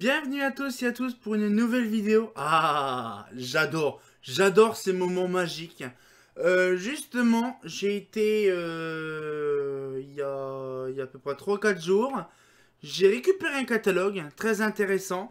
Bienvenue à tous et à tous pour une nouvelle vidéo. Ah, j'adore ces moments magiques. Justement, j'ai été il y a à peu près 3 4 jours. J'ai récupéré un catalogue très intéressant.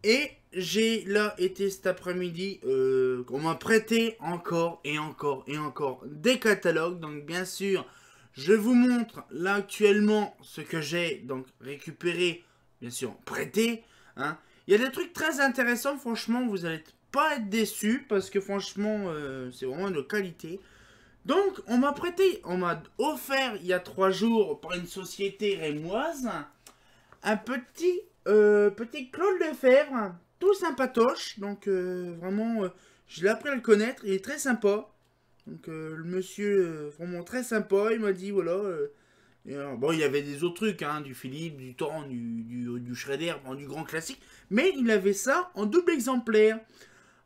Et j'ai là été cet après-midi. On m'a prêté encore et encore et encore des catalogues. Donc bien sûr, je vous montre là actuellement ce que j'ai donc récupéré, bien sûr prêté, hein. Il y a des trucs très intéressants, franchement, vous allez pas être déçus parce que franchement, c'est vraiment de qualité. Donc, on m'a offert il y a 3 jours par une société rémoise un petit Claude Lefebvre, tout sympatoche. Donc, vraiment, je l'ai appris à le connaître, il est très sympa. Donc, le monsieur, vraiment très sympa, il m'a dit voilà. Et alors, bon, il y avait des autres trucs, hein, du Philippe, du Thor, du Shredder, bon, du grand classique. Mais il avait ça en double exemplaire.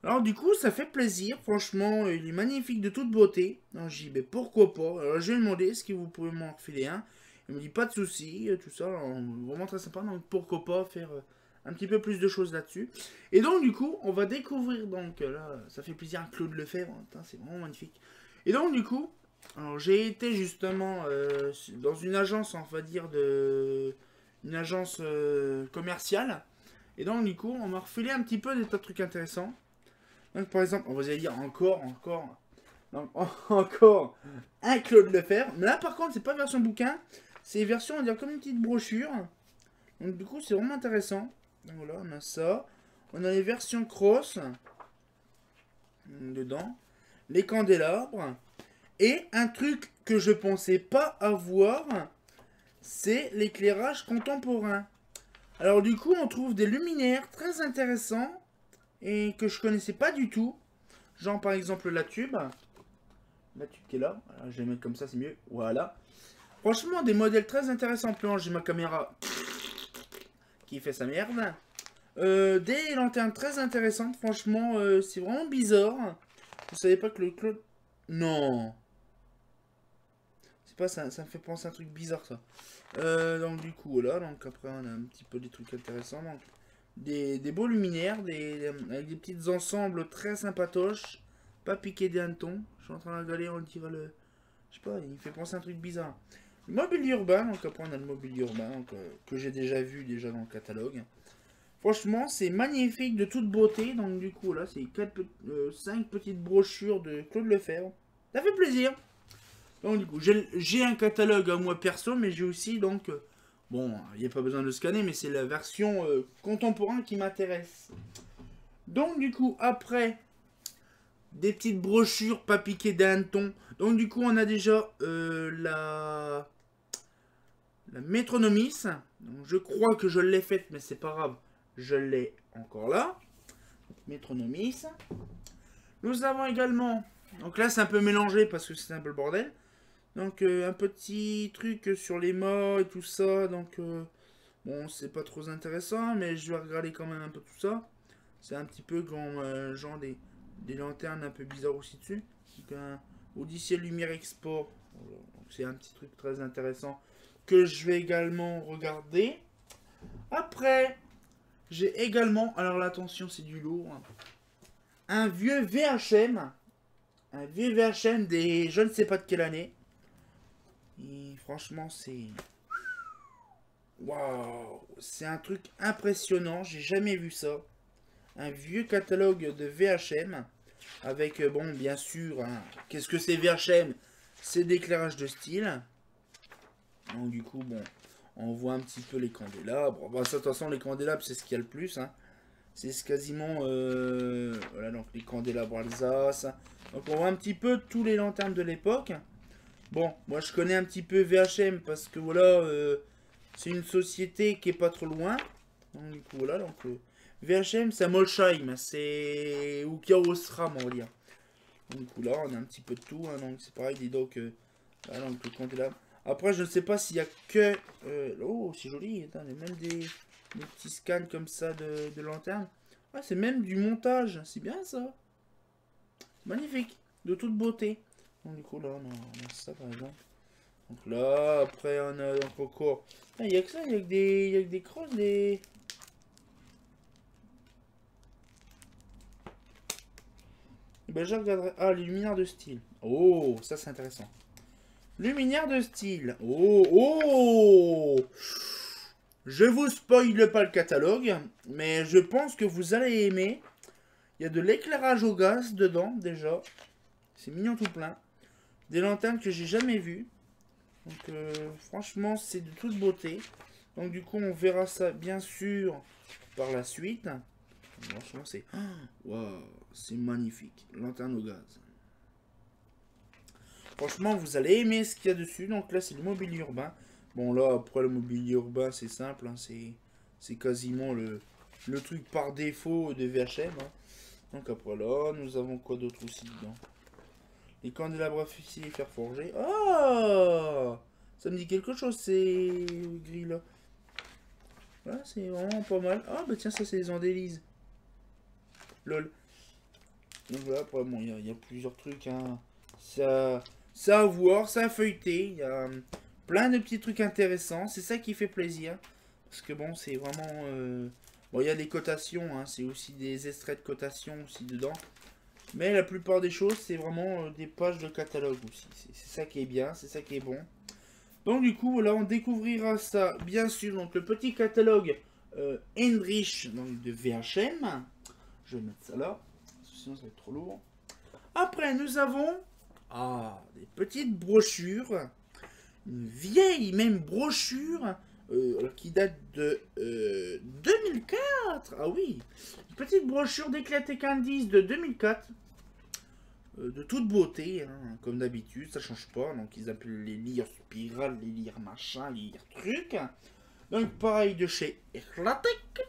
Alors du coup, ça fait plaisir. Franchement, il est magnifique de toute beauté. Alors j'ai dit, mais pourquoi pas. Alors je lui ai demandé, est-ce que vous pouvez m'en refiler un. Il me dit, pas de souci, tout ça. Alors, vraiment très sympa. Donc pourquoi pas faire un petit peu plus de choses là-dessus. Et donc du coup, on va découvrir, donc là, ça fait plaisir à Claude Lefebvre. C'est vraiment magnifique. Et donc du coup, alors j'ai été justement dans une agence, on va dire, une agence commerciale. Et donc du coup, on m'a refilé un petit peu des tas de trucs intéressants. Donc par exemple, on va dire donc, encore un Claude Lefebvre. Mais là par contre, c'est pas version bouquin, c'est version, on va dire, comme une petite brochure. Donc du coup, c'est vraiment intéressant. Donc voilà, on a ça. On a les versions cross dedans, les candélabres. Et un truc que je pensais pas avoir, c'est l'éclairage contemporain. Alors du coup, on trouve des luminaires très intéressants et que je connaissais pas du tout. Genre par exemple la tube. La tube qui est là. Voilà, je vais mettre comme ça, c'est mieux. Voilà. Franchement, des modèles très intéressants. Puis j'ai ma caméra qui fait sa merde. Des lanternes très intéressantes. Franchement, c'est vraiment bizarre. Je savais pas que le Claude... Non. C'est pas ça. Ça me fait penser à un truc bizarre, ça. Donc du coup, voilà. Donc après, on a un petit peu des trucs intéressants. Donc, des beaux luminaires. Avec des petits ensembles très sympatoches. Pas piqué des hannetons. Je suis en train de regarder, on dirait le... Je sais pas, il fait penser à un truc bizarre. Le mobilier urbain, donc après on a le mobilier urbain donc, que j'ai déjà vu déjà dans le catalogue. Franchement, c'est magnifique de toute beauté. Donc du coup, là, c'est 5 petites brochures de Claude Lefebvre. Ça fait plaisir. Donc du coup, j'ai un catalogue à moi perso, mais j'ai aussi donc... bon, il n'y a pas besoin de scanner, mais c'est la version contemporaine qui m'intéresse. Donc du coup, après, des petites brochures pas piquées d'un ton. Donc du coup, on a déjà la métronomis. Donc, je crois que je l'ai faite, mais c'est pas grave. Je l'ai encore là. Métronomis. Nous avons également... Donc là, c'est un peu mélangé parce que c'est un peu le bordel. Donc un petit truc sur les mâts et tout ça. Donc bon, c'est pas trop intéressant, mais je vais regarder quand même un peu tout ça. C'est un petit peu comme genre des lanternes un peu bizarres aussi dessus. Donc un Odyssée Lumière Export. Voilà. C'est un petit truc très intéressant que je vais également regarder. Après, j'ai également, alors là, attention, c'est du lourd, un vieux VHM. Un vieux VHM des je ne sais pas de quelle année. Et franchement, c'est... Waouh! C'est un truc impressionnant, j'ai jamais vu ça. Un vieux catalogue de VHM. Avec, bon, bien sûr, hein, qu'est-ce que c'est VHM? C'est d'éclairage de style. Donc du coup, bon, on voit un petit peu les candélabres. Bon, ça, de toute façon, les candélabres, c'est ce qu'il y a le plus, hein. C'est quasiment, voilà, donc les candélabres Alsace. Donc on voit un petit peu tous les lanternes de l'époque. Bon, moi je connais un petit peu VHM parce que voilà, c'est une société qui est pas trop loin. Donc du coup voilà, donc VHM c'est à Molsheim, c'est ou Kiaosram on va dire. Donc du coup là on a un petit peu de tout, hein, donc c'est pareil, dis donc, voilà, donc le candélabre. Après je ne sais pas s'il y a que, oh c'est joli, attends, il y a même des petits scans comme ça de lanternes. Ah, c'est même du montage, c'est bien ça. Magnifique, de toute beauté. Donc du coup là on a ça par exemple. Donc là, après on a donc encore... Il y a que ça, il y a que des crosses, des... Ben, je regarderai. Ah, les luminaires de style. Oh, ça c'est intéressant. Luminaire de style. Oh, oh. Je vous spoile pas le catalogue, mais je pense que vous allez aimer. Il y a de l'éclairage au gaz dedans, déjà. C'est mignon tout plein. Des lanternes que j'ai jamais vues. Donc, franchement, c'est de toute beauté. Donc, du coup, on verra ça, bien sûr, par la suite. Franchement, c'est... Waouh, c'est magnifique. Lanterne au gaz. Franchement, vous allez aimer ce qu'il y a dessus. Donc là, c'est le mobilier urbain. Bon, là, après, le mobilier urbain, c'est simple. Hein, c'est quasiment le truc par défaut de VHM. Hein. Donc après, là, nous avons quoi d'autre aussi dedans? Les candélabres à fusils et fer forgé. Ah, ça me dit quelque chose, ces grilles-là. Voilà, c'est vraiment pas mal. Ah, bah tiens, ça, c'est les Andélises. Lol. Donc voilà, après, bon, il y a plusieurs trucs. Hein. Ça à voir, ça à feuilleter. Il y a plein de petits trucs intéressants. C'est ça qui fait plaisir. Parce que bon, c'est vraiment... Bon, il y a des cotations. Hein. C'est aussi des extraits de cotations aussi dedans. Mais la plupart des choses, c'est vraiment des pages de catalogue aussi. C'est ça qui est bien, c'est ça qui est bon. Donc du coup, là, on découvrira ça, bien sûr. Donc le petit catalogue Hendrich donc, de VHM. Je vais mettre ça là, sinon ça va être trop lourd. Après, nous avons des petites brochures. Une vieille même brochure qui date de 2004. Ah oui, une petite brochure d'Eclaté Candice de 2004. De toute beauté, hein, comme d'habitude, ça change pas. Donc ils appellent les lires spirales, les lires machin, les lires trucs. Donc pareil de chez Eclatec.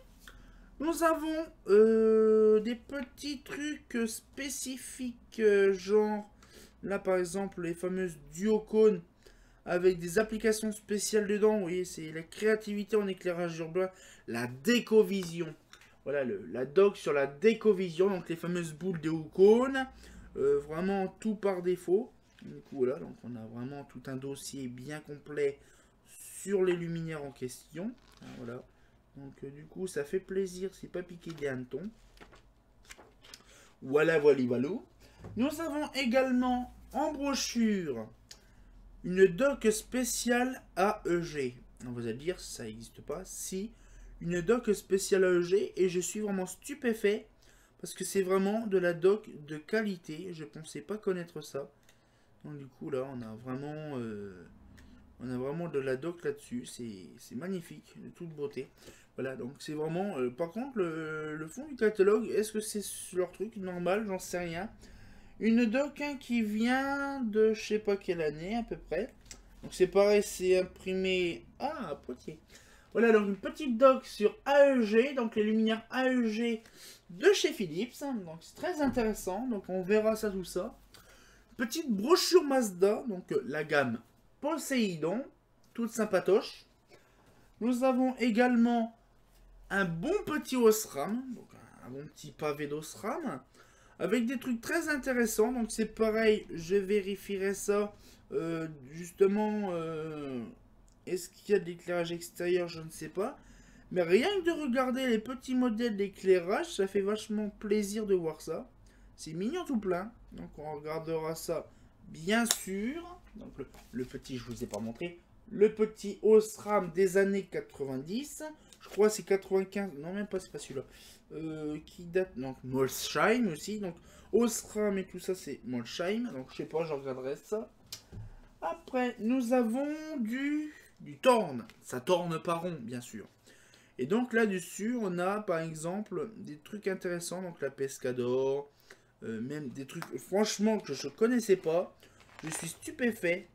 Nous avons des petits trucs spécifiques, genre là par exemple les fameuses duocônes avec des applications spéciales dedans. Vous voyez, c'est la créativité en éclairage urbain, la décovision. Voilà, la doc sur la décovision, donc les fameuses boules de Wacom. Vraiment tout par défaut. Du coup, voilà, donc on a vraiment tout un dossier bien complet sur les luminaires en question. Voilà. Donc du coup, ça fait plaisir, c'est pas piqué des hannetons. Voilà, voilà. Nous avons également en brochure une doc spéciale AEG. On va dire, ça n'existe pas. Si, une doc spéciale AEG, et je suis vraiment stupéfait parce que c'est vraiment de la doc de qualité. Je pensais pas connaître ça. Donc du coup, là, on a vraiment de la doc là-dessus. C'est magnifique, de toute beauté. Voilà, donc c'est vraiment... par contre, le fond du catalogue, est-ce que c'est leur truc normal? J'en sais rien. Une doc hein, qui vient de je sais pas quelle année à peu près. Donc c'est pareil, c'est imprimé à Poitiers. Voilà, donc une petite doc sur AEG, donc les luminaires AEG de chez Philips. Donc c'est très intéressant, donc on verra ça tout ça. Petite brochure Mazda, donc la gamme Poséidon, toute sympatoche. Nous avons également un bon petit Osram, donc un bon petit pavé d'Osram, avec des trucs très intéressants. Donc c'est pareil, je vérifierai ça, justement, est-ce qu'il y a de l'éclairage extérieur, je ne sais pas. Mais rien que de regarder les petits modèles d'éclairage, ça fait vachement plaisir de voir ça. C'est mignon tout plein, donc on regardera ça bien sûr. Donc le petit, je vous ai pas montré, le petit Osram des années 90. Je crois c'est 95, non même pas, c'est pas celui-là. Qui date, donc Molsheim aussi, donc Osram et tout ça c'est Molsheim, donc je sais pas, je regarderai ça. Après nous avons du Thorn, ça tourne pas rond bien sûr. Et donc là-dessus on a par exemple des trucs intéressants, donc la Pescador, même des trucs franchement que je connaissais pas, je suis stupéfait.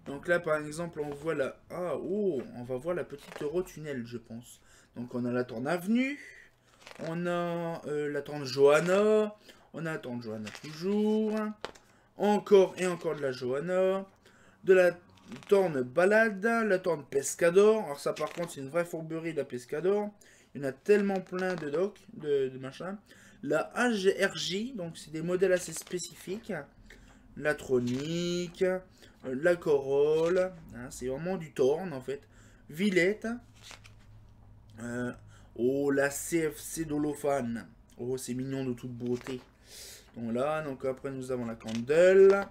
Donc là, par exemple, on voit la... on va voir la petite Eurotunnel, je pense. Donc on a la Torne Avenue, on a la Torne Johanna, on a la Torne Johanna toujours, encore et encore de la Johanna, de la Torne Balade, la Torne Pescador. Alors ça, par contre, c'est une vraie fourberie, la Pescador. Il y en a tellement plein de docs, de machin. La HRJ, donc c'est des modèles assez spécifiques. La Tronic, la Corolle, hein, c'est vraiment du Thorn en fait. Villette, la CFC Dolophane, Oh, c'est mignon de toute beauté. Donc là, donc après nous avons la Candle.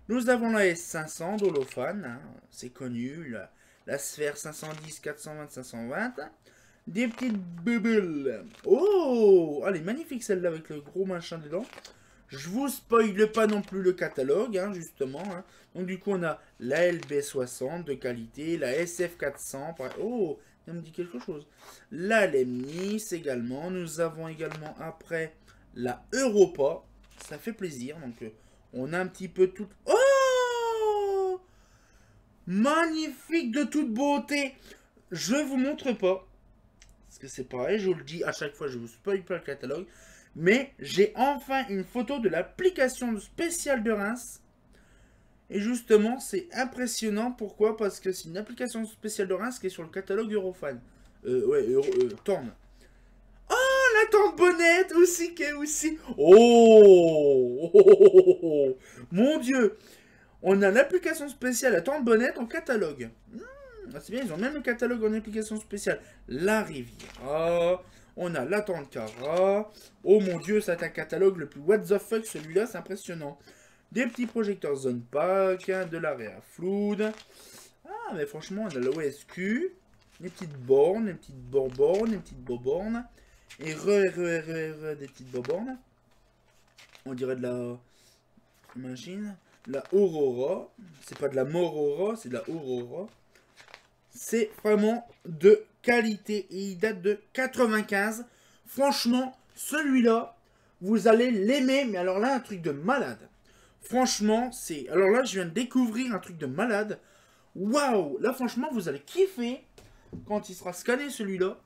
Nous avons la S500 d'Holophane, hein, c'est connu. La Sphère 510, 420, 520. Des petites bubbles. Oh, elle est magnifique celle-là avec le gros machin dedans. Je vous spoile pas non plus le catalogue, hein, justement. Hein. Donc du coup, on a la LB60 de qualité, la SF400. Oh, ça me dit quelque chose. La Lemnis également. Nous avons également après la Europa. Ça fait plaisir. Donc on a un petit peu tout... Oh, magnifique de toute beauté. Je vous montre pas. Parce que c'est pareil, je vous le dis à chaque fois, je vous spoil pas le catalogue. Mais j'ai enfin une photo de l'application spéciale de Reims. Et justement, c'est impressionnant. Pourquoi? Parce que c'est une application spéciale de Reims qui est sur le catalogue Eurofan. Torn. Oh, la tante Bonnette aussi, qui est aussi. Oh, mon Dieu. On a l'application spéciale à tante Bonnette en catalogue. C'est bien, ils ont même le catalogue en application spéciale. La Riviera. On a la tante Cara. Oh mon Dieu, c'est un catalogue le plus what the fuck, celui-là, c'est impressionnant. Des petits projecteurs Zone Pack, de la Réa Flood. Ah, mais franchement, on a l'OSQ. Des petites bornes, des petites bornes, des petites bobornes. Et des petites bobornes. On dirait de la machine. La Aurora. C'est pas de la Morora, c'est de la Aurora. C'est vraiment de qualité. Et il date de 95. Franchement, celui-là, vous allez l'aimer. Mais alors là, un truc de malade. Franchement, c'est... Alors là, je viens de découvrir un truc de malade. Waouh! Là, franchement, vous allez kiffer quand il sera scanné, celui-là.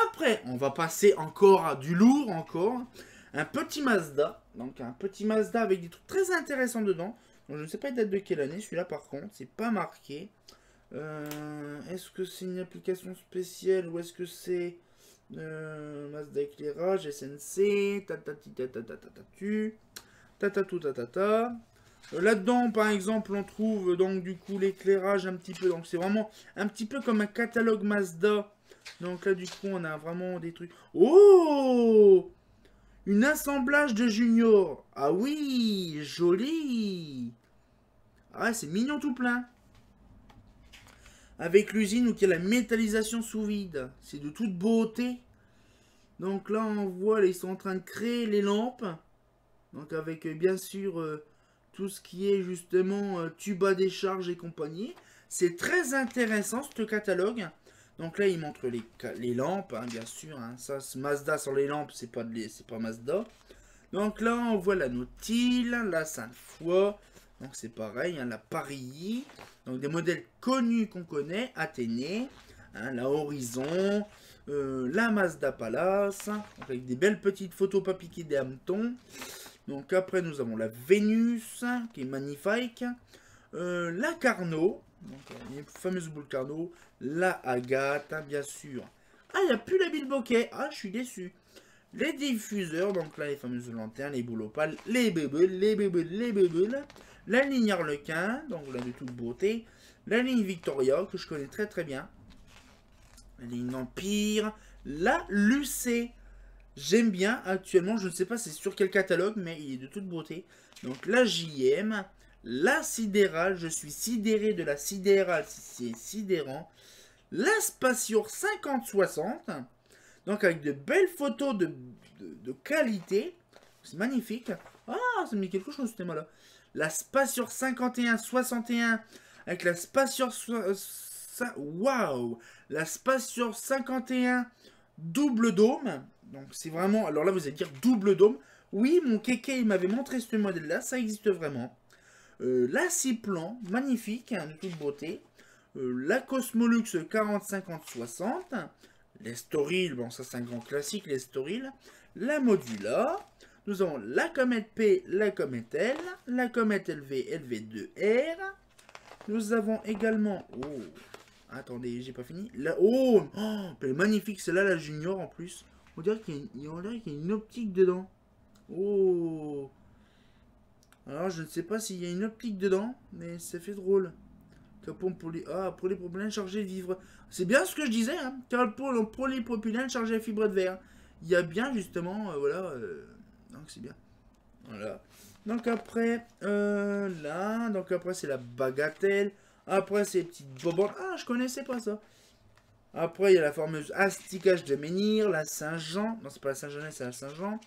Après, on va passer encore à du lourd, encore. Un petit Mazda. Donc, un petit Mazda avec des trucs très intéressants dedans. Donc, je ne sais pas, il date de quelle année, celui-là, par contre. C'est pas marqué. Est-ce que c'est une application spéciale ou est-ce que c'est Mazda éclairage, SNC, là-dedans, par exemple, on trouve donc du coup l'éclairage un petit peu. Donc c'est vraiment un petit peu comme un catalogue Mazda. Donc là, du coup, on a vraiment des trucs. Oh, une assemblage de Junior. Ah oui, joli. Ah, c'est mignon tout plein. Avec l'usine où il y a la métallisation sous vide. C'est de toute beauté. Donc là, on voit, là, ils sont en train de créer les lampes. Donc avec, bien sûr, tout ce qui est justement tube à décharge et compagnie. C'est très intéressant, ce catalogue. Donc là, il montre les lampes, hein, bien sûr. Hein. Ça, Mazda sur les lampes, c'est pas Mazda. Donc là, on voit la Nautil, la Sainte-Foy. Donc c'est pareil, hein, la Paris. Donc des modèles connus qu'on connaît, Athénée, hein, la Horizon, la Mazda Palace, avec des belles petites photos pas piquées des hametons. Donc après nous avons la Vénus, qui est magnifique, la Carnot, donc les fameuses boules Carnot, la Agathe, hein, bien sûr. Ah, il n'y a plus la Bilboquet, ah, je suis déçu. Les diffuseurs, donc là les fameuses lanternes, les boules opales, les bubbles, la ligne Harlequin, donc là de toute beauté, la ligne Victoria, que je connais très très bien, la ligne Empire, la Lucé, j'aime bien actuellement, je ne sais pas c'est sur quel catalogue, mais il est de toute beauté, donc la JM, la Sidérale, je suis sidéré de la Sidérale, c'est sidérant, la Spatior 5060, donc avec de belles photos de qualité, c'est magnifique, ah ça me dit quelque chose ce thème-là. La Spatior 51-61 avec la Spatior... Waouh! La Spatior 51 double dôme. Donc c'est vraiment... Alors là vous allez dire double dôme. Oui, mon kéké il m'avait montré ce modèle-là. Ça existe vraiment. La Ciplan, magnifique, hein, de toute beauté. La Cosmolux 40-50-60. L'Estoril, bon ça c'est un grand classique, l'Estoril. La Modula. Nous avons la comète P, la comète L, la comète LV, LV2R. Nous avons également... Oh, attendez, j'ai pas fini. Oh, elle est magnifique, celle-là, la Junior en plus. On dirait qu'il y a une optique dedans. Oh. Alors, je ne sais pas s'il y a une optique dedans, mais ça fait drôle. Pour les propylènes chargés de vivre. C'est bien ce que je disais, hein. Car pour les propylènes chargés à fibre de verre. il y a bien justement, voilà, donc c'est bien. Voilà. Donc après, là, donc après c'est la bagatelle. Après c'est les petites bobantes. Ah, je connaissais pas ça. Après il y a la fameuse asticage de menhir, la Saint-Jean. Non, c'est pas la Saint-Jean, c'est la Saint-Jean.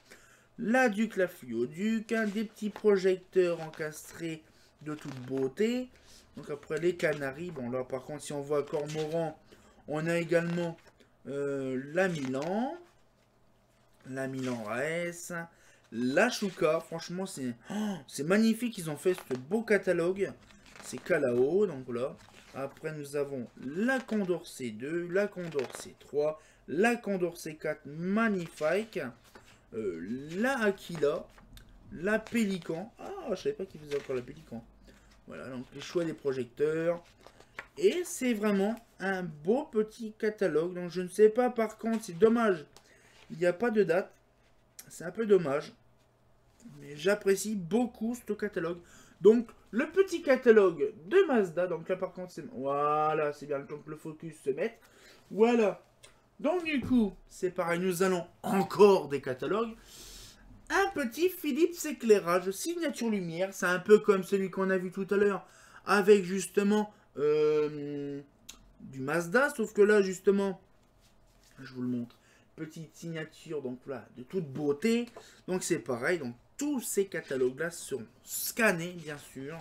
La Duc, la Fluoduc, hein, des petits projecteurs encastrés de toute beauté. Donc après les Canaries. Bon là par contre si on voit Cormoran, on a également la Milan. La Milan AS. La Chouka, franchement, c'est magnifique. Ils ont fait ce beau catalogue. C'est Kalao, donc là. Après, nous avons la Condor C2, la Condor C3, la Condor C4, magnifique. La Aquila, la Pélican. Ah, je savais pas qu'il faisait encore la Pélican. Voilà, donc les choix des projecteurs. Et c'est vraiment un beau petit catalogue. Donc je ne sais pas, par contre, c'est dommage. Il n'y a pas de date. C'est un peu dommage. Mais j'apprécie beaucoup ce catalogue. Donc, le petit catalogue de Mazda. Donc là, par contre, c'est... Voilà, c'est bien le temps que le focus se mette. Voilà. Donc, du coup, c'est pareil. Nous allons encore des catalogues. Un petit Philips éclairage signature lumière. C'est un peu comme celui qu'on a vu tout à l'heure. Avec, justement, du Mazda. Sauf que là, justement, je vous le montre. Petite signature, donc voilà, de toute beauté. Donc, c'est pareil. Donc, tous ces catalogues-là seront scannés, bien sûr.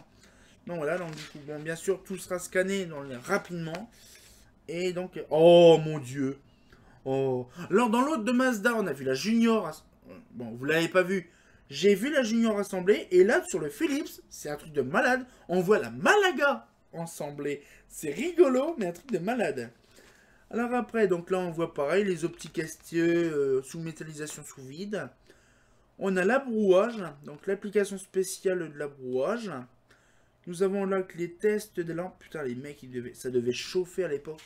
Donc voilà, donc du coup, bon, bien sûr, tout sera scanné rapidement. Et donc, oh mon Dieu. Oh. Alors, dans l'autre de Mazda, on a vu la Junior. Bon, vous l'avez pas vu. J'ai vu la Junior assemblée. Et là, sur le Philips, c'est un truc de malade. On voit la Malaga assemblée. C'est rigolo, mais un truc de malade. Alors après, donc là, on voit pareil, les optiques estieux sous métallisation sous vide. On a l'abrouage, donc l'application spéciale de l'abrouage. Nous avons là que les tests de lampes. Putain, les mecs, ça devait chauffer à l'époque.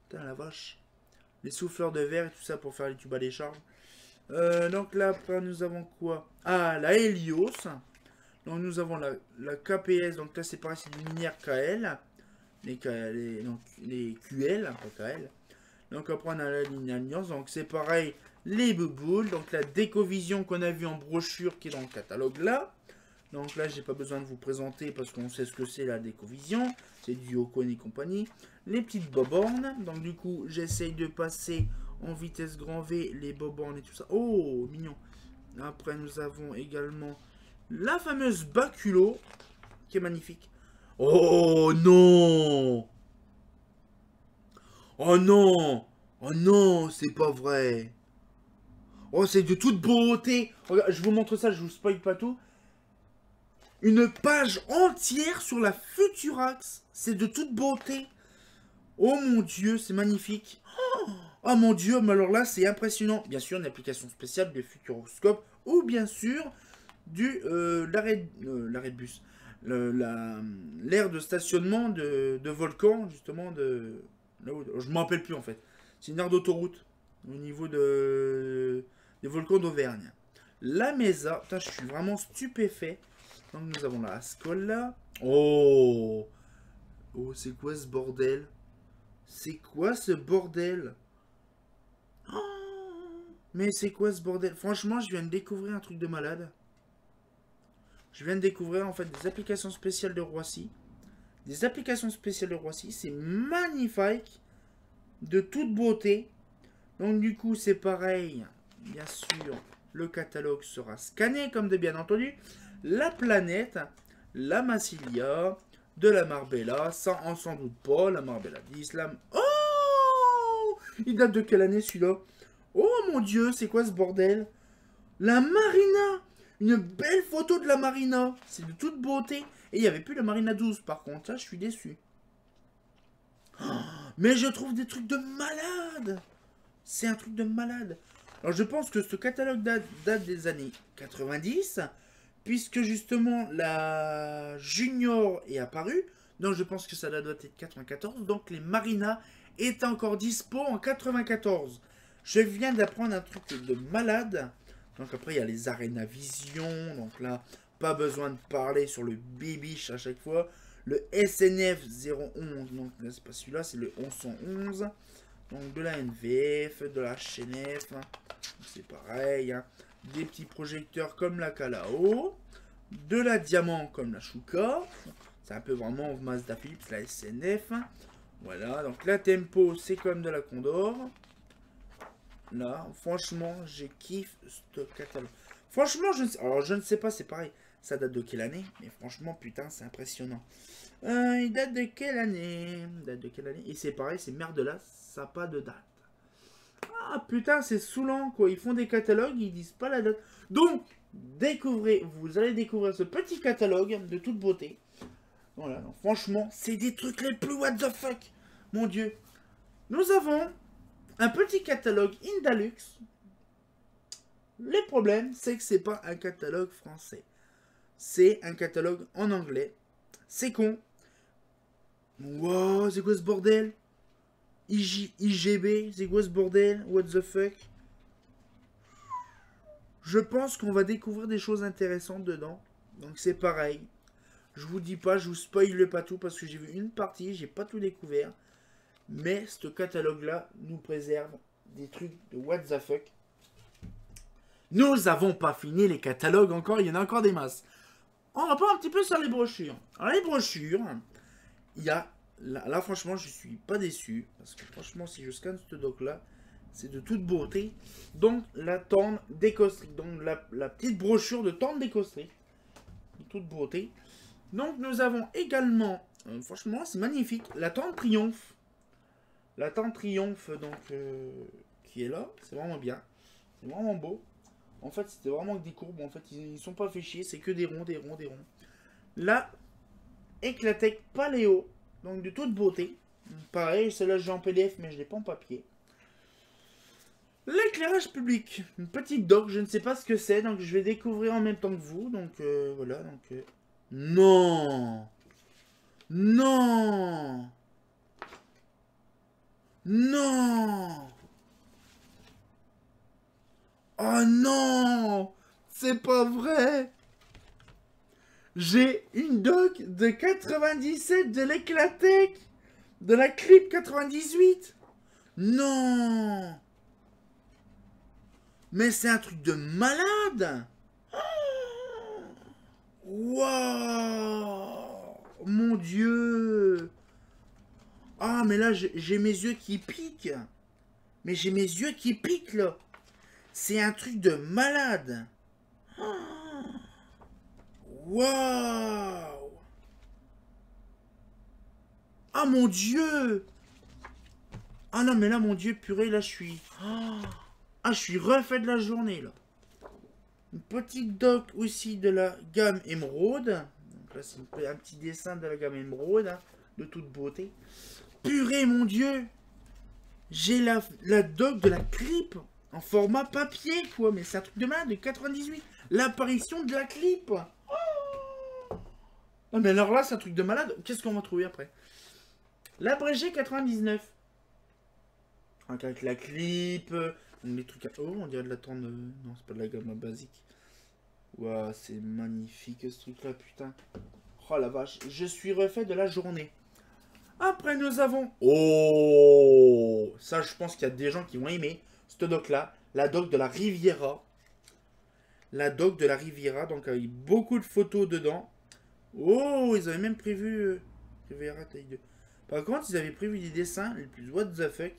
Putain, la vache. Les souffleurs de verre et tout ça pour faire les tubes à décharge. Donc là, après, nous avons quoi? Ah, la Helios. Donc nous avons la KPS. Donc là, c'est pareil, c'est du linéaire KL. Donc, les QL, pas KL. Donc après, on a la ligne Alliance. Donc c'est pareil. Les bouboules, donc la DécoVision qu'on a vu en brochure qui est dans le catalogue là. Donc là, j'ai pas besoin de vous présenter parce qu'on sait ce que c'est la DécoVision. C'est du Ocon et compagnie. Les petites bobornes. Donc du coup, j'essaye de passer en vitesse grand V les bobornes et tout ça. Oh, mignon. Après, nous avons également la fameuse Baculo qui est magnifique. Oh non! Oh non! Oh non, c'est pas vrai! Oh, c'est de toute beauté. Regarde, je vous montre ça, je vous spoil pas tout. Une page entière sur la Futurax. C'est de toute beauté. Oh mon Dieu, c'est magnifique. Oh mon Dieu, mais alors là, c'est impressionnant. Bien sûr, une application spéciale de Futuroscope. Ou bien sûr, l'arrêt de bus. L'aire de stationnement de Volcan, justement. Là où, je ne m'en rappelle plus en fait. C'est une aire d'autoroute. Au niveau des volcans d'Auvergne. La Mesa, putain, je suis vraiment stupéfait. Donc nous avons la Ascola. Oh, oh, c'est quoi ce bordel? C'est quoi ce bordel? Oh, mais c'est quoi ce bordel? Franchement, je viens de découvrir un truc de malade. Je viens de découvrir en fait des applications spéciales de Roissy. Des applications spéciales de Roissy, c'est magnifique. De toute beauté. Donc du coup, c'est pareil. Bien sûr, le catalogue sera scanné, comme de bien entendu. La planète, la Massilia, de la Marbella, ça on s'en doute pas, la Marbella 10, la... Oh! Il date de quelle année celui-là? Oh mon Dieu, c'est quoi ce bordel? La Marina! Une belle photo de la Marina. C'est de toute beauté. Et il n'y avait plus la Marina 12 par contre, là je suis déçu. Oh, mais je trouve des trucs de malade. C'est un truc de malade. Alors je pense que ce catalogue date des années 90, puisque justement la Junior est apparue. Donc je pense que ça doit être 94. Donc les Marina est encore dispo en 94. Je viens d'apprendre un truc de malade. Donc après il y a les Arena Vision. Donc là, pas besoin de parler sur le Bibiche à chaque fois. Le SNF 011. Donc là c'est pas celui-là, c'est le 1111. Donc de la NVF, de la HNF, hein. C'est pareil, hein. Des petits projecteurs comme la Kalao, de la Diamant comme la Shuka, c'est un peu vraiment Mazda Philips, la SNF, hein. Voilà, donc la Tempo c'est comme de la Condor. Là, franchement, je kiffe ce catalogue. Franchement, alors je ne sais pas, c'est pareil, ça date de quelle année, mais franchement, putain, c'est impressionnant. Il date de quelle année? Et c'est pareil, c'est merde là, ça n'a pas de date. Ah putain, c'est saoulant quoi. Ils font des catalogues, ils disent pas la date. Donc, vous allez découvrir ce petit catalogue de toute beauté. Voilà, donc, franchement, c'est des trucs les plus what the fuck. Mon dieu. Nous avons un petit catalogue Indalux. Le problème, c'est que c'est pas un catalogue français. C'est un catalogue en anglais. C'est con. Wow, c'est quoi ce bordel? IGB, c'est quoi ce bordel? What the fuck? Je pense qu'on va découvrir des choses intéressantes dedans. Donc c'est pareil. Je vous dis pas, je vous spoil pas tout parce que j'ai vu une partie, j'ai pas tout découvert. Mais ce catalogue-là nous préserve des trucs de what the fuck. Nous avons pas fini les catalogues encore, il y en a encore des masses. On va pas un petit peu sur les brochures. Alors les brochures, il y a... Là franchement je suis pas déçu. Parce que franchement si je scanne ce doc-là, c'est de toute beauté. Donc la tente d'Eco-Strict. Donc la petite brochure de tente d'Eco-Strict. De toute beauté. Donc nous avons également, franchement c'est magnifique, la tente Triomphe. La tente Triomphe donc qui est là, c'est vraiment bien. C'est vraiment beau. En fait c'était vraiment que des courbes, en fait ils sont pas fait chier, c'est que des ronds, des ronds, des ronds. Là, Eclatec Paléo, donc de toute beauté. Pareil, celle-là j'ai en PDF mais je l'ai pas en papier. L'éclairage public, une petite doc, je ne sais pas ce que c'est, donc je vais découvrir en même temps que vous. Donc voilà, donc... Non! Non! Non! Oh non! C'est pas vrai! J'ai une doc de 97 de l'Eclatec! De la Clip 98! Non! Mais c'est un truc de malade! Waouh! Mon Dieu! Ah, mais là, j'ai mes yeux qui piquent! Mais j'ai mes yeux qui piquent, là! C'est un truc de malade! Waouh! Ah, mon Dieu! Ah non, mais là, mon Dieu, purée, là, je suis... Ah, je suis refait de la journée, là. Une petite doc aussi de la gamme émeraude. Donc là, c'est un petit dessin de la gamme émeraude, hein, de toute beauté. Purée, mon Dieu! J'ai la doc de la clip en format papier, quoi. Mais c'est un truc de malade, de 98. L'apparition de la clip. Oh non, mais alors là, c'est un truc de malade. Qu'est-ce qu'on va trouver après? L'abrégé 99. Donc avec la clip. Les trucs à... Oh, on dirait de la tente... Non, c'est pas de la gamme basique. Waouh, c'est magnifique ce truc-là, putain. Oh la vache, je suis refait de la journée. Après, nous avons... Oh! Ça, je pense qu'il y a des gens qui vont aimer cette doc-là. La doc de la Riviera. La doc de la Riviera, donc avec beaucoup de photos dedans. Oh, ils avaient même prévu... Riviera taille 2. Par contre, ils avaient prévu des dessins les plus what the fuck.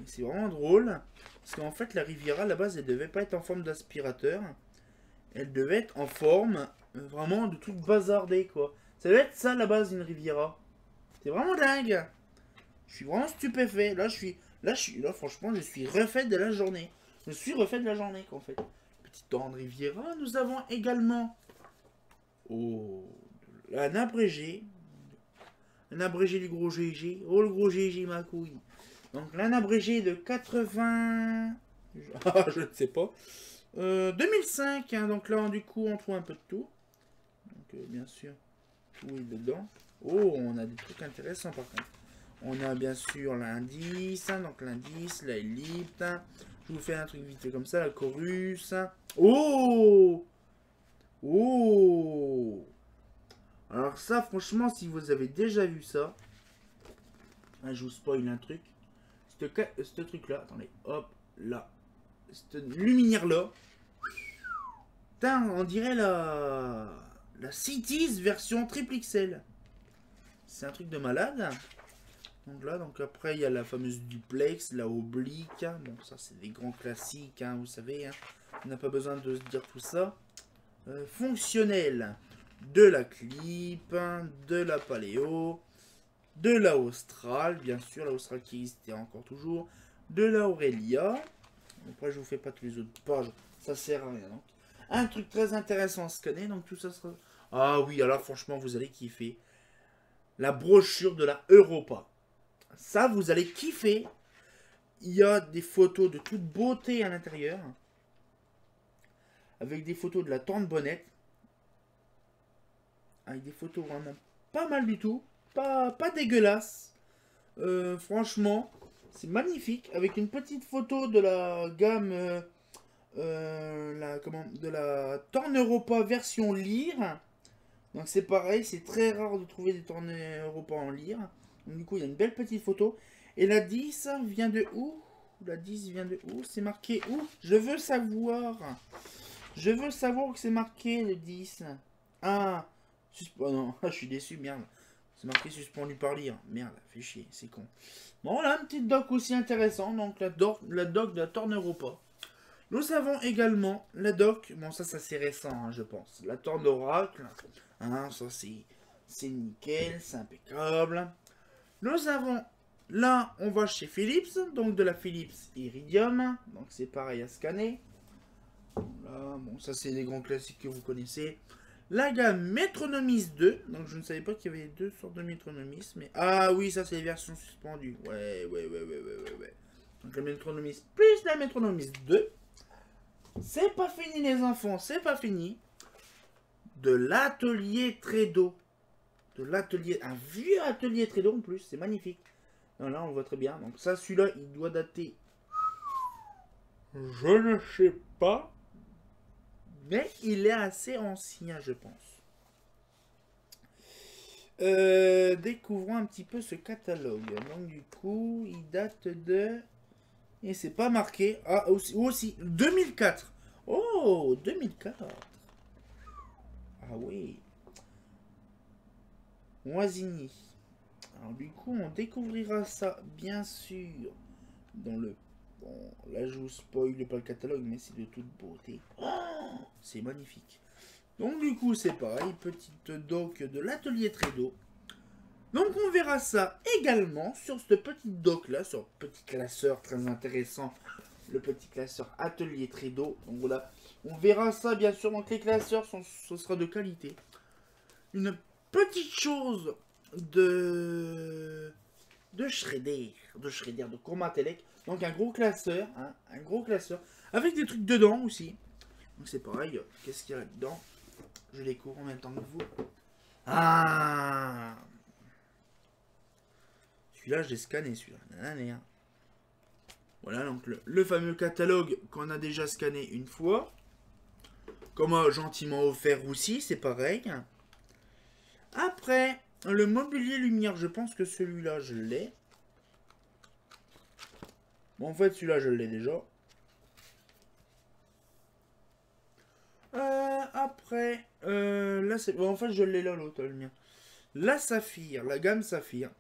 C'est vraiment drôle. Parce qu'en fait, la Riviera, à la base, elle devait pas être en forme d'aspirateur. Elle devait être en forme vraiment de truc bazardé, quoi. Ça devait être ça, à la base, une Riviera. C'est vraiment dingue. Je suis vraiment stupéfait. Là, franchement, je suis refait de la journée. Je suis refait de la journée, qu'en fait. Petite tente Riviera. Nous avons également... Oh... Un abrégé. Un abrégé du gros GG. Oh, le gros GG, ma couille. Donc, un abrégé de 80... Ah, je ne sais pas. 2005, hein, donc là, du coup, on trouve un peu de tout. Donc, bien sûr, tout est dedans. Oh, on a des trucs intéressants, par contre. On a, bien sûr, l'indice, hein, donc l'indice, la ellipse. Hein. Je vous fais un truc vite fait comme ça, la chorus. Hein. Oh! Oh! Alors ça, franchement, si vous avez déjà vu ça, hein, je vous spoil un truc. ce truc-là. Attendez, hop, là. Cette luminaire-là. Putain, on dirait la Cities version triple XL. C'est un truc de malade. Donc là, donc après, il y a la fameuse duplex, la oblique. Bon, ça, c'est des grands classiques, hein, vous savez. Hein. On n'a pas besoin de se dire tout ça. Fonctionnel. De la clip, de la paléo, de la Austral, bien sûr, la Austral qui existait encore toujours, de la Aurelia. Après, je vous fais pas tous les autres pages, ça sert à rien. Donc. Un truc très intéressant à scanner, donc tout ça sera... Ah oui, alors franchement, vous allez kiffer. La brochure de la Europa. Ça, vous allez kiffer. Il y a des photos de toute beauté à l'intérieur. Avec des photos de la tente bonnette. Avec des photos vraiment pas mal du tout. Pas dégueulasse. Franchement, c'est magnifique. Avec une petite photo de la gamme... de la Torn Europa version lyre. Donc c'est pareil, c'est très rare de trouver des Torn Europa en lyre. Donc, du coup, il y a une belle petite photo. Et la 10 vient de où? La 10 vient de où? C'est marqué où? Je veux savoir. Je veux savoir que c'est marqué le 10. Ah, oh non, je suis déçu, merde. C'est marqué suspendu par lire. Merde, fait chier, c'est con. Bon, là, un petit doc aussi intéressant. Donc, la doc de la Torn Europa. Nous avons également la doc. Bon, ça c'est récent, hein, je pense. La Torn Oracle. Hein, ça, c'est nickel, c'est impeccable. Nous avons... Là, on va chez Philips. Donc, de la Philips Iridium. Donc, c'est pareil à scanner. Là, bon, ça c'est les grands classiques que vous connaissez. La gamme Metronomis 2. Donc je ne savais pas qu'il y avait deux sortes de Metronomis. Mais ah oui, ça c'est les versions suspendues. Ouais. Donc la Metronomis plus la Metronomis 2. C'est pas fini les enfants, c'est pas fini. De l'atelier Tredo. De l'atelier, un vieux atelier Tredo en plus, c'est magnifique. Non, là on le voit très bien. Donc ça, celui-là, il doit dater. Je ne sais pas. Mais il est assez ancien, je pense. Découvrons un petit peu ce catalogue. Donc du coup, il date de... Et c'est pas marqué. Ah, aussi 2004. Oh, 2004. Ah oui. Moisigny. Alors du coup, on découvrira ça, bien sûr, dans le... Bon, là je vous spoil pas le catalogue, mais c'est de toute beauté. Oh, c'est magnifique. Donc du coup, c'est pareil, petite doc de l'atelier Tredo. Donc on verra ça également sur ce petit doc là, sur le petit classeur très intéressant, le petit classeur atelier Tredo. Donc voilà, on verra ça bien sûr. Donc les classeurs, ce sera de qualité. Une petite chose de Shredder, de Courmatelec. Donc un gros classeur, hein, un gros classeur, avec des trucs dedans aussi. Donc c'est pareil, qu'est-ce qu'il y a là-dedans? Je découvre en même temps que vous. Ah, celui-là, je l'ai scanné, celui-là. Voilà, donc le fameux catalogue qu'on a déjà scanné une fois. Qu'on m'a gentiment offert aussi, c'est pareil. Après, le mobilier lumière, je pense que celui-là, je l'ai. Bon, en fait, celui-là, je l'ai déjà. Après, là, c'est... Bon, en fait, je l'ai là, l'autre, le mien. La Saphir, la gamme Saphir.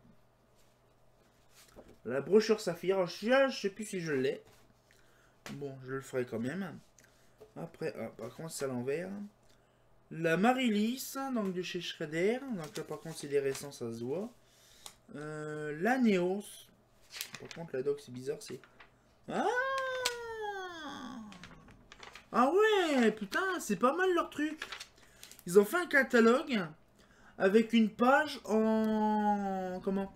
La brochure Saphir. Je sais plus si je l'ai. Bon, je le ferai quand même. Après, par contre, c'est à l'envers. La Marilis, donc de chez Shredder. Donc là, par contre, c'est des récents, ça se voit. La Neos. Par contre, la doc, c'est bizarre, c'est... Ah ouais, putain, c'est pas mal leur truc. Ils ont fait un catalogue avec une page en... Comment?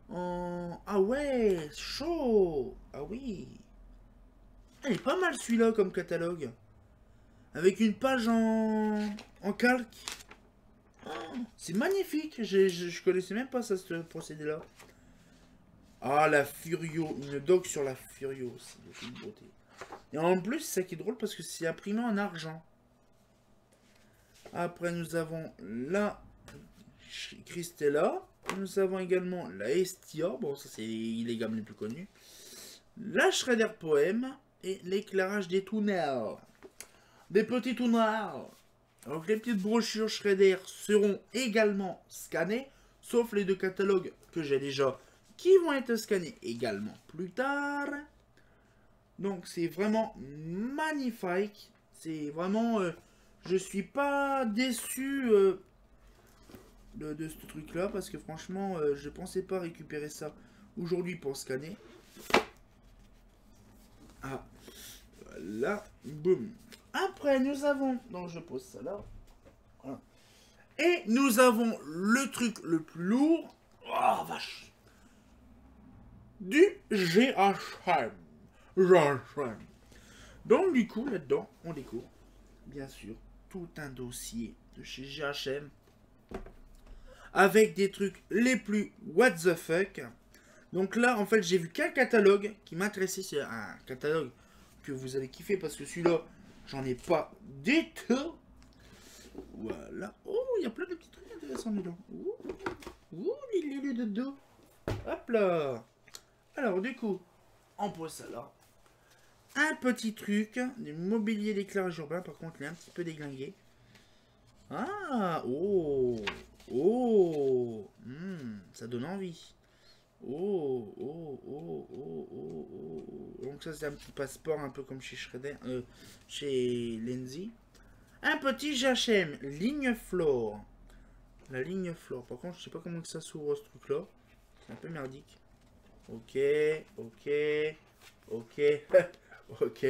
En... Ah ouais, chaud. Ah oui. Il est pas mal celui-là comme catalogue. Avec une page en calque. C'est magnifique. Je connaissais même pas ça, ce procédé-là. Ah, la Furio. Une doc sur la Furio aussi. C'est une beauté. Et en plus, c'est ça qui est drôle parce que c'est imprimé en argent. Après, nous avons la Christella. Nous avons également la Estia. Bon, ça c'est les gammes les plus connues. La Shredder Poème et l'éclairage des trous noirs. Des petits trous noirs. Donc les petites brochures Shredder seront également scannées, sauf les deux catalogues que j'ai déjà, qui vont être scannés également plus tard. Donc c'est vraiment magnifique. C'est vraiment... je suis pas déçu de ce truc là, parce que franchement je pensais pas récupérer ça aujourd'hui pour scanner. Ah, voilà, boum. Après nous avons, donc je pose ça là, voilà. Et nous avons le truc le plus lourd, oh vache, du GHM. Donc du coup là-dedans on découvre bien sûr tout un dossier de chez GHM avec des trucs les plus what the fuck. Donc là en fait j'ai vu qu'un catalogue qui m'intéressait, c'est un catalogue que vous allez kiffer parce que celui-là j'en ai pas du tout. Voilà. Oh, il y a plein de petits trucs intéressants dedans. Les dodo. Hop là. Alors du coup on pose ça là. Un petit truc, du mobilier d'éclairage urbain, par contre il est un petit peu déglingué. Ah, oh, oh, ça donne envie. Oh, oh, oh, oh, oh, oh. Donc ça c'est un petit passeport, un peu comme chez Shredder, chez Lenzi. Un petit GHM, ligne floor. La ligne floor, par contre je sais pas comment que ça s'ouvre ce truc là. C'est un peu merdique. Ok, ok, ok. Ok,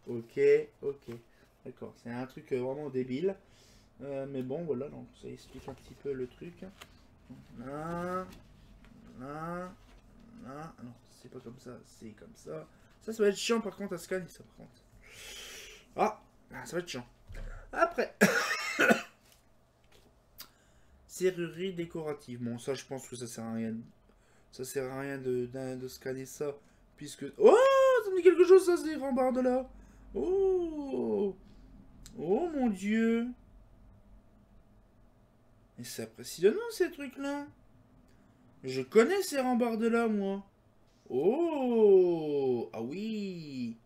ok, ok. D'accord, c'est un truc vraiment débile. Mais bon, voilà, donc ça explique un petit peu le truc. Là, là, là. Non, c'est pas comme ça, c'est comme ça. Ça va être chiant par contre à scanner, ça par contre. Ah, ça va être chiant. Après, serrurerie décorative. Bon, ça, je pense que ça sert à rien. Ça sert à rien de scanner ça. Puisque... Oh, ça me dit quelque chose, ça, ces rambardes de là. Oh, oh mon Dieu. Mais c'est impressionnant, ces trucs-là. Je connais ces rambardes là, moi. Oh, ah oui.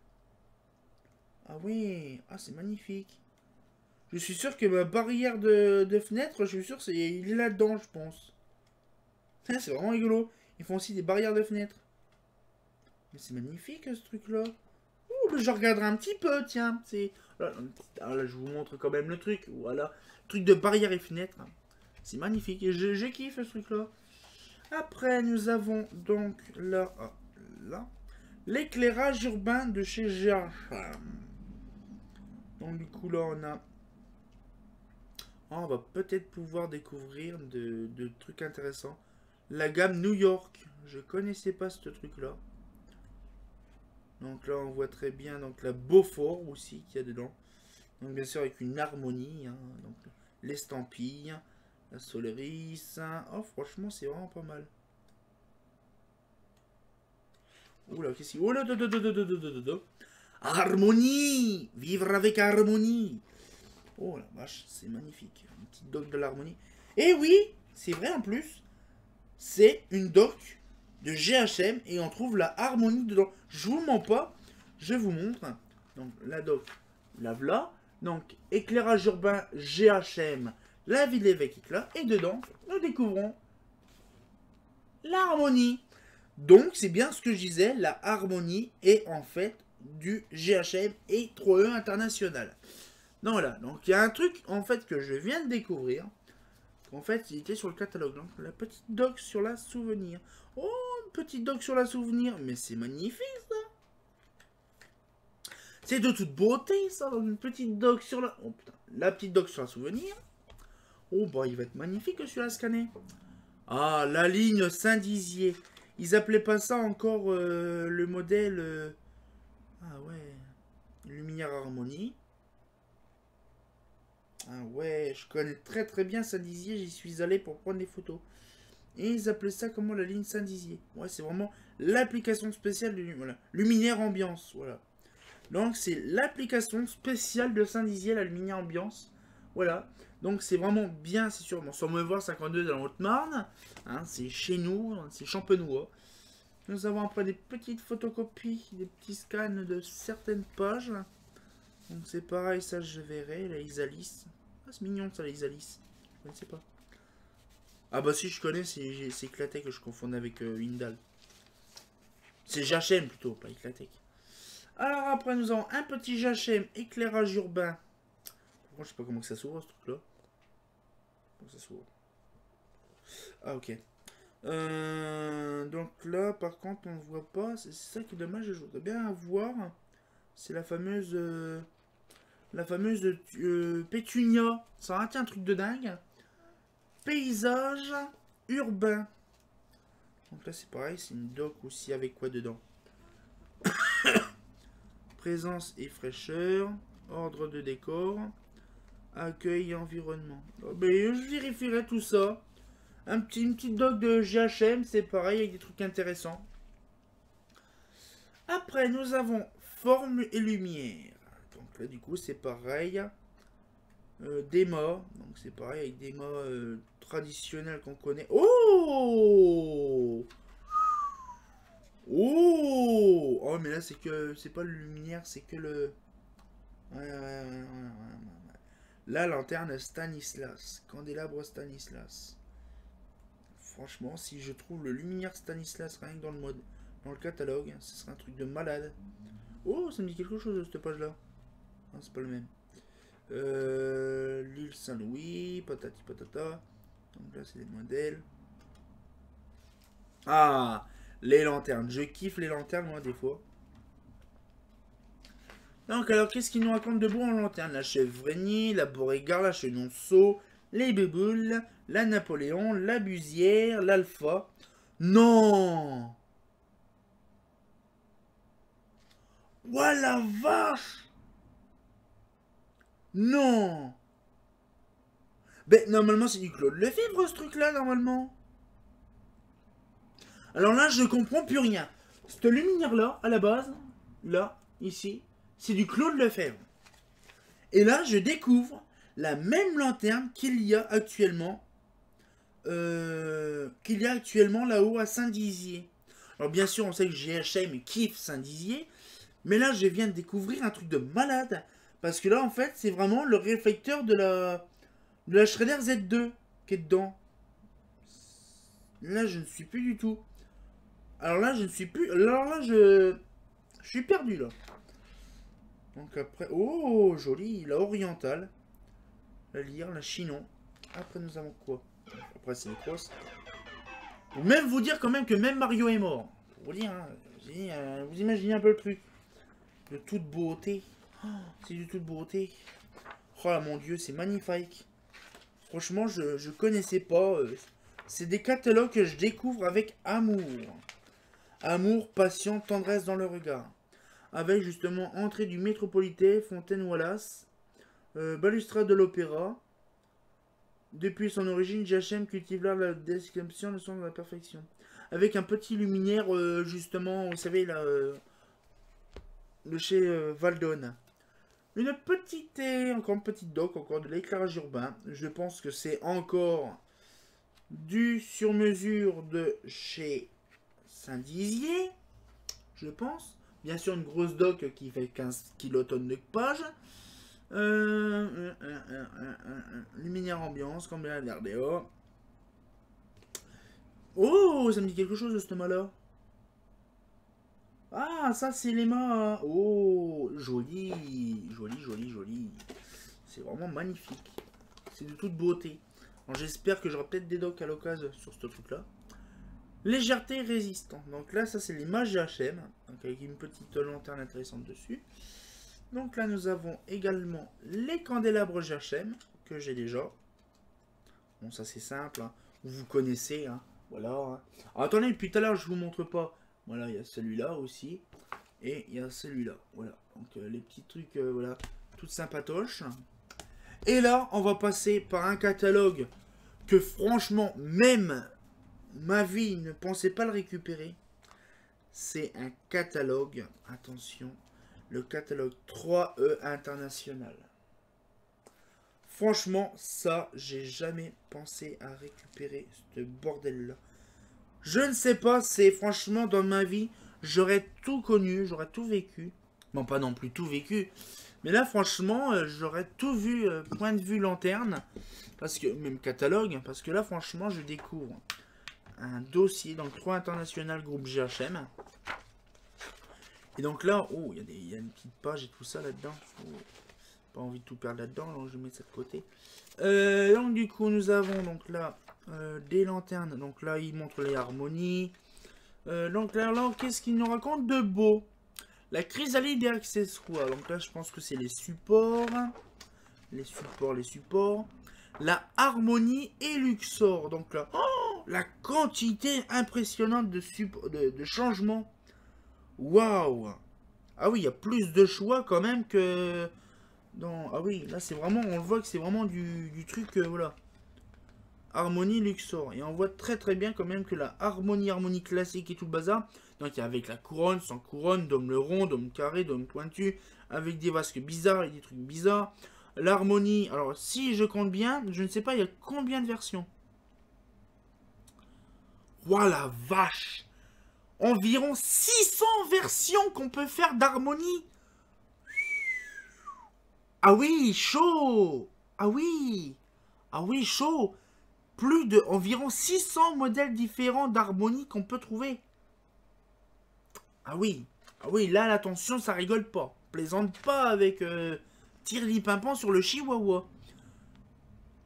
Ah oui, ah c'est magnifique. Je suis sûr que ma barrière de fenêtre, je suis sûr il est là-dedans, je pense. C'est vraiment rigolo. Ils font aussi des barrières de fenêtre. Mais c'est magnifique ce truc-là. Ouh, je regarderai un petit peu, tiens. Là, je vous montre quand même le truc. Voilà. Truc de barrière et fenêtre. C'est magnifique. Et je kiffe ce truc-là. Après, nous avons donc là, là l'éclairage urbain de chez GHM. Donc du coup, là, on a... Oh, on va peut-être pouvoir découvrir de trucs intéressants. La gamme New York. Je connaissais pas ce truc-là. Donc là, on voit très bien donc la Beaufort aussi qu'il y a dedans. Donc bien sûr avec une harmonie. Hein, donc l'estampille, la Solaris. Oh, franchement, c'est vraiment pas mal. Oula, qu'est-ce qu'il y a? Oh là, harmonie! Vivre avec harmonie! Oh la vache, c'est magnifique. Une petite doc de l'harmonie. Et oui, c'est vrai en plus. C'est une doc de GHM et on trouve la harmonie dedans. Je vous mens pas, je vous montre. Donc la doc, la voilà. Donc éclairage urbain GHM, la ville évêque éclat. Et dedans, nous découvrons l'harmonie. Donc c'est bien ce que je disais, la harmonie est en fait du GHM et 3E international. Donc voilà, donc il y a un truc en fait que je viens de découvrir. En fait, il était sur le catalogue. Donc, la petite doc sur la souvenir. Oh, une petite doc sur la souvenir. Mais c'est magnifique, ça. C'est de toute beauté, ça. Donc, une petite doc sur la... Oh, putain. La petite doc sur la souvenir. Oh, bah, il va être magnifique, celui-là, scanné. Ah, la ligne Saint-Dizier. Ils appelaient pas ça encore le modèle... Ah, ouais. Lumière Harmonie. Ah ouais, je connais très très bien Saint-Dizier, j'y suis allé pour prendre des photos. Et ils appelaient ça comment, la ligne Saint-Dizier. Ouais, c'est vraiment l'application spéciale de voilà, luminaire ambiance, voilà. Donc c'est l'application spéciale de Saint-Dizier, la luminaire ambiance. Voilà. Donc c'est vraiment bien, c'est sûr. Bon, sans me voir 52 dans la Haute-Marne. Hein, c'est chez nous, c'est champenois. Nous avons après des petites photocopies, des petits scans de certaines pages. Donc c'est pareil, ça je verrai, la Isalis. Ah, c'est mignon ça, la Isalis. Je ne sais pas. Ah bah si je connais, c'est Eclatec que je confondais avec Indal. C'est Jachem plutôt, pas Eclatec. Alors après nous avons un petit Jachem éclairage urbain. Moi je sais pas comment que ça s'ouvre ce truc là. Comment ça s'ouvre? Ah ok. Donc là par contre on ne voit pas. C'est ça qui est dommage, je voudrais bien voir. C'est la fameuse Pétunia. Ça aurait été un truc de dingue. Paysage urbain. Donc là c'est pareil, c'est une doc aussi avec quoi dedans? Présence et fraîcheur, ordre de décor, accueil et environnement. Oh, ben, je vérifierai tout ça. Une petite doc de GHM, c'est pareil avec des trucs intéressants. Après nous avons forme et lumière. Donc là du coup c'est pareil. Déma, donc c'est pareil avec des mots traditionnels qu'on connaît. Oh! Oh! Oh mais là c'est que c'est pas le luminaire, c'est que le. Ouais. La lanterne Stanislas, candélabre Stanislas. Franchement, si je trouve le luminaire Stanislas rien que dans le catalogue, ce serait un truc de malade. Oh, ça me dit quelque chose cette page là. Ah, c'est pas le même. L'île Saint-Louis, patati patata. Donc là, c'est des modèles. Ah, les lanternes. Je kiffe les lanternes, moi, des fois. Donc, alors, qu'est-ce qu'ils nous racontent de beau en lanterne? La chèvre-raignée, la Beauregard, la chenonceau, les béboules, la Napoléon, la busière, l'alpha. Non! Ouah la vache! Non! Ben, normalement, c'est du Claude Lefebvre, ce truc-là, normalement. Alors là, je comprends plus rien. Cette lumière-là, à la base, là, ici, c'est du Claude Lefebvre. Et là, je découvre la même lanterne qu'il y a actuellement là-haut à Saint-Dizier. Alors bien sûr, on sait que GHM kiffe Saint-Dizier, mais là, je viens de découvrir un truc de malade. Parce que là, en fait, c'est vraiment le réflecteur de la Schrader Z2 qui est dedans. Là, je ne suis plus du tout. Alors là, je ne suis plus... Alors là, je suis perdu, là. Donc après... Oh, joli. La orientale. La lyre, la chinon. Après, nous avons quoi? Après, c'est les crosses. Pour même vous dire quand même que même Mario est mort. Pour vous dire, hein, vous imaginez un peu le truc. De toute beauté. Oh, c'est de toute beauté. Oh là, mon Dieu, c'est magnifique. Franchement, je connaissais pas. C'est des catalogues que je découvre avec amour. Amour, passion, tendresse dans le regard. Avec justement entrée du Métropolitain, Fontaine Wallace, balustrade de l'opéra. Depuis son origine, GHM cultive l'art de la description, le sens de la perfection. Avec un petit luminaire, justement, vous savez, là, de chez Valdon. Une petite, encore une petite doc, encore de l'éclairage urbain. Je pense que c'est encore du sur-mesure de chez Saint-Dizier, je pense. Bien sûr, une grosse doc qui fait 15 kilotonnes de pages. Luminaire ambiance, comme la RDO. Oh, ça me dit quelque chose de ce mât-là. Ah, ça, c'est les mâts. Oh, joli. Joli. C'est vraiment magnifique. C'est de toute beauté. J'espère que j'aurai peut-être des docs à l'occasion sur ce truc-là. Légèreté résistant. Donc là, ça, c'est les mâts GHM. Donc avec une petite lanterne intéressante dessus. Donc là, nous avons également les candélabres GHM que j'ai déjà. Bon, ça, c'est simple. Hein. Vous connaissez. Hein. Voilà. Hein. Alors, attendez, depuis tout à l'heure, je vous montre pas. Voilà, il y a celui-là aussi. Et il y a celui-là. Voilà. Donc, les petits trucs, voilà. Toutes sympatoches. Et là, on va passer par un catalogue que, franchement, même ma vie ne pensait pas le récupérer. C'est un catalogue. Attention. Le catalogue 3E international. Franchement, ça, j'ai jamais pensé à récupérer ce bordel-là. Je ne sais pas, c'est franchement dans ma vie, j'aurais tout connu, j'aurais tout vécu. Bon, pas non plus tout vécu. Mais là, franchement, j'aurais tout vu, point de vue lanterne. Parce que, même catalogue, parce que là, franchement, je découvre un dossier, donc 3 international groupe GHM. Et donc là, oh, il y a une petite page et tout ça là-dedans. Oh, pas envie de tout perdre là-dedans, donc je mets ça de côté. Donc du coup, nous avons donc là des lanternes. Donc là, il montre les harmonies. Donc là qu'est-ce qu'il nous raconte de beau? La chrysalide des accessoires. Donc là, je pense que c'est les supports. Les supports. La harmonie et Luxor. Donc là, oh, la quantité impressionnante de changements. Waouh! Ah oui, il y a plus de choix quand même que dans... Ah oui, là c'est vraiment, on le voit que c'est vraiment du truc, voilà. Harmonie Luxor. Et on voit très très bien quand même que la harmonie classique et tout le bazar. Donc il y a avec la couronne, sans couronne, dôme le rond, dôme carré, dôme pointu, avec des vasques bizarres et des trucs bizarres. L'harmonie, alors si je compte bien, je ne sais pas, il y a combien de versions? Ouah la vache! Environ 600 versions qu'on peut faire d'harmonie. Ah oui, chaud! Ah oui! Ah oui, chaud! Plus de environ 600 modèles différents d'harmonie qu'on peut trouver. Ah oui, là l'attention, ça rigole pas. Plaisante pas avec Tirli-Pimpant sur le chihuahua.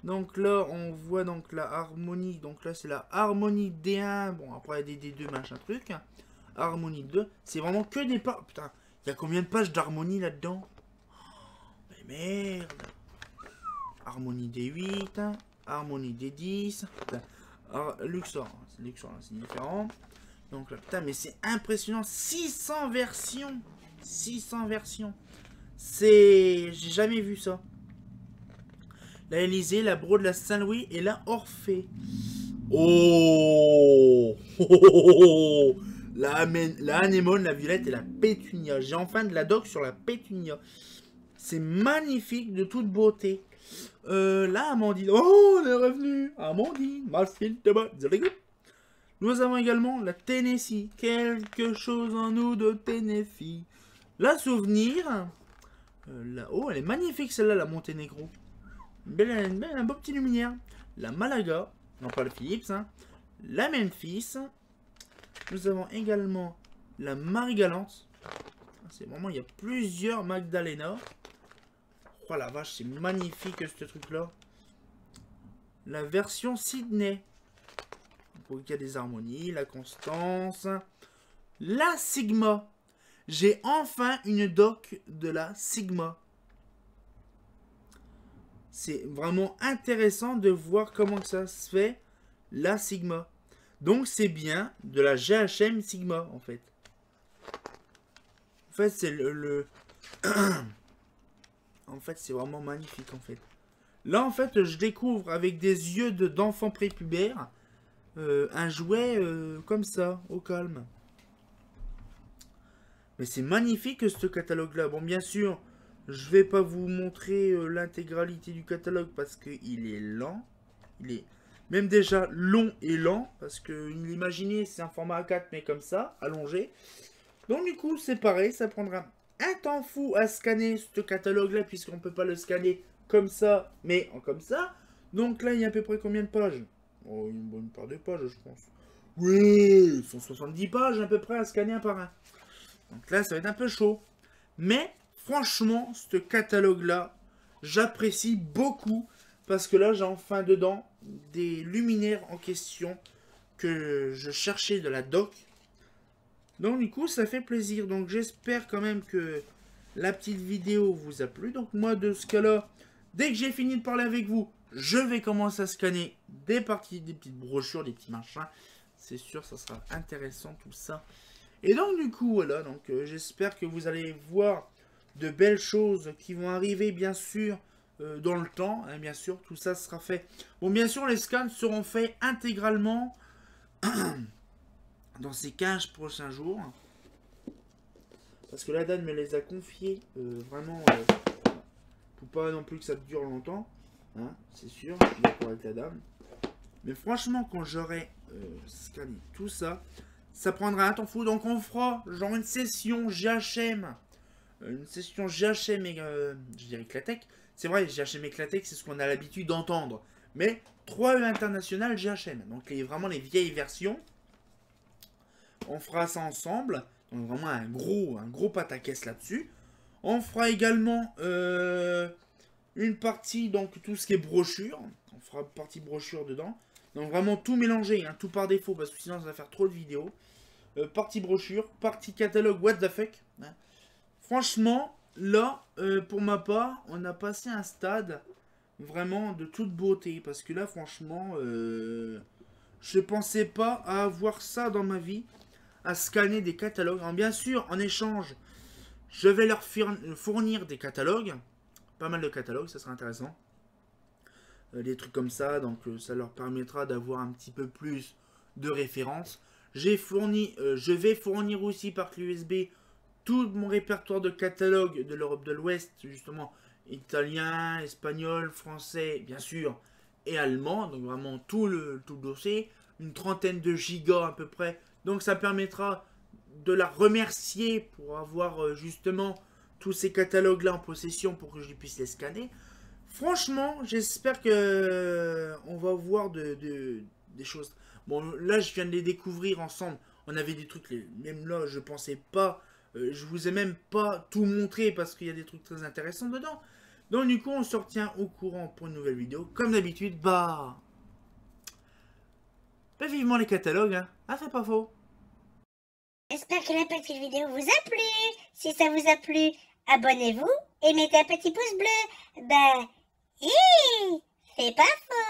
Donc là, on voit donc la harmonie. Donc là, c'est la harmonie D1. Bon, après, des D2, machin truc. Harmonie 2. C'est vraiment que des pages. Putain, il y a combien de pages d'harmonie là-dedans? Mais merde. Harmonie D8. Harmonie D10. Luxor. Luxor, c'est différent. Donc là, putain, mais c'est impressionnant. 600 versions. 600 versions. C'est... J'ai jamais vu ça. La Élysée, la Bro de la Saint-Louis et la Orphée. Oh, la anémone, la violette et la pétunia. J'ai enfin de la doc sur la pétunia. C'est magnifique, de toute beauté. Là, Amandine. Oh, on est revenu. Amandine, Marcel, Tabac. Nous avons également la Tennessee. Quelque chose en nous de Tennessee. La Souvenir. Oh, elle est magnifique celle-là, la Monténégro. Un beau petit luminaire. La Malaga. Non, pas le Philips. Hein. La Memphis. Nous avons également la Marie-Galante. C'est vraiment, il y a plusieurs Magdalena. Oh la vache, c'est magnifique ce truc-là. La version Sydney. Donc, il y a des harmonies. La Constance. La Sigma. J'ai enfin une doc de la Sigma. C'est vraiment intéressant de voir comment ça se fait, la Sigma. Donc c'est bien de la GHM Sigma, en fait. En fait, c'est en fait, c'est vraiment magnifique, en fait. Là, en fait, je découvre avec des yeux d'enfant prépubère un jouet comme ça, au calme. Mais c'est magnifique, ce catalogue-là. Bon, bien sûr... Je vais pas vous montrer l'intégralité du catalogue parce qu'il est lent. Il est même déjà long et lent. Parce que imaginez, c'est un format A4 mais comme ça, allongé. Donc du coup, c'est pareil, ça prendra un temps fou à scanner ce catalogue-là puisqu'on peut pas le scanner comme ça, mais comme ça. Donc là, il y a à peu près combien de pages? Oh, une bonne part de pages, je pense. Oui, 170 pages à peu près à scanner un par un. Donc là, ça va être un peu chaud. Mais... franchement, ce catalogue-là, j'apprécie beaucoup parce que là, j'ai enfin dedans des luminaires en question que je cherchais de la doc. Donc, du coup, ça fait plaisir. Donc, j'espère quand même que la petite vidéo vous a plu. Donc, moi, de ce cas-là, dès que j'ai fini de parler avec vous, je vais commencer à scanner des parties, des petites brochures, des petits machins. C'est sûr, ça sera intéressant tout ça. Et donc, du coup, voilà. Donc, j'espère que vous allez voir... de belles choses qui vont arriver bien sûr dans le temps, hein, bien sûr, tout ça sera fait. Bon, bien sûr, les scans seront faits intégralement dans ces 15 prochains jours. Parce que la dame me les a confiés vraiment pour pas non plus que ça dure longtemps. Hein, c'est sûr, je suis d'accord avec la dame. Mais franchement, quand j'aurai scanné tout ça, ça prendra un temps fou. Donc on fera genre une session GHM. Une session GHM et je dirais Eclatec. C'est vrai, GHM Eclatec, c'est ce qu'on a l'habitude d'entendre. Mais 3E international GHM. Donc vraiment les vieilles versions. On fera ça ensemble. Donc vraiment un gros pataquès là-dessus. On fera également une partie, donc tout ce qui est brochure. On fera partie brochure dedans. Donc vraiment tout mélanger, hein, tout par défaut, parce que sinon ça va faire trop de vidéos. Partie brochure, partie catalogue, what the fuck. Hein. Franchement, là, pour ma part, on a passé un stade vraiment de toute beauté. Parce que là, franchement, je pensais pas à avoir ça dans ma vie. À scanner des catalogues. Alors, bien sûr, en échange, je vais leur fournir des catalogues. Pas mal de catalogues, ça sera intéressant. Des trucs comme ça, donc ça leur permettra d'avoir un petit peu plus de références. Je vais fournir aussi par clé USB tout mon répertoire de catalogues de l'Europe de l'Ouest, justement, italien, espagnol, français, bien sûr, et allemand, donc vraiment tout le dossier, une trentaine de gigas à peu près, donc ça permettra de la remercier pour avoir justement tous ces catalogues là en possession pour que je puisse les scanner. Franchement, j'espère que on va voir des choses. Bon, là, je viens de les découvrir ensemble. On avait des trucs, même là, je pensais pas. Je vous ai même pas tout montré parce qu'il y a des trucs très intéressants dedans. Donc, du coup, on se retient au courant pour une nouvelle vidéo. Comme d'habitude, bah vivement les catalogues, hein. Ah, c'est pas faux. J'espère que la petite vidéo vous a plu. Si ça vous a plu, abonnez-vous et mettez un petit pouce bleu. Ben, c'est pas faux.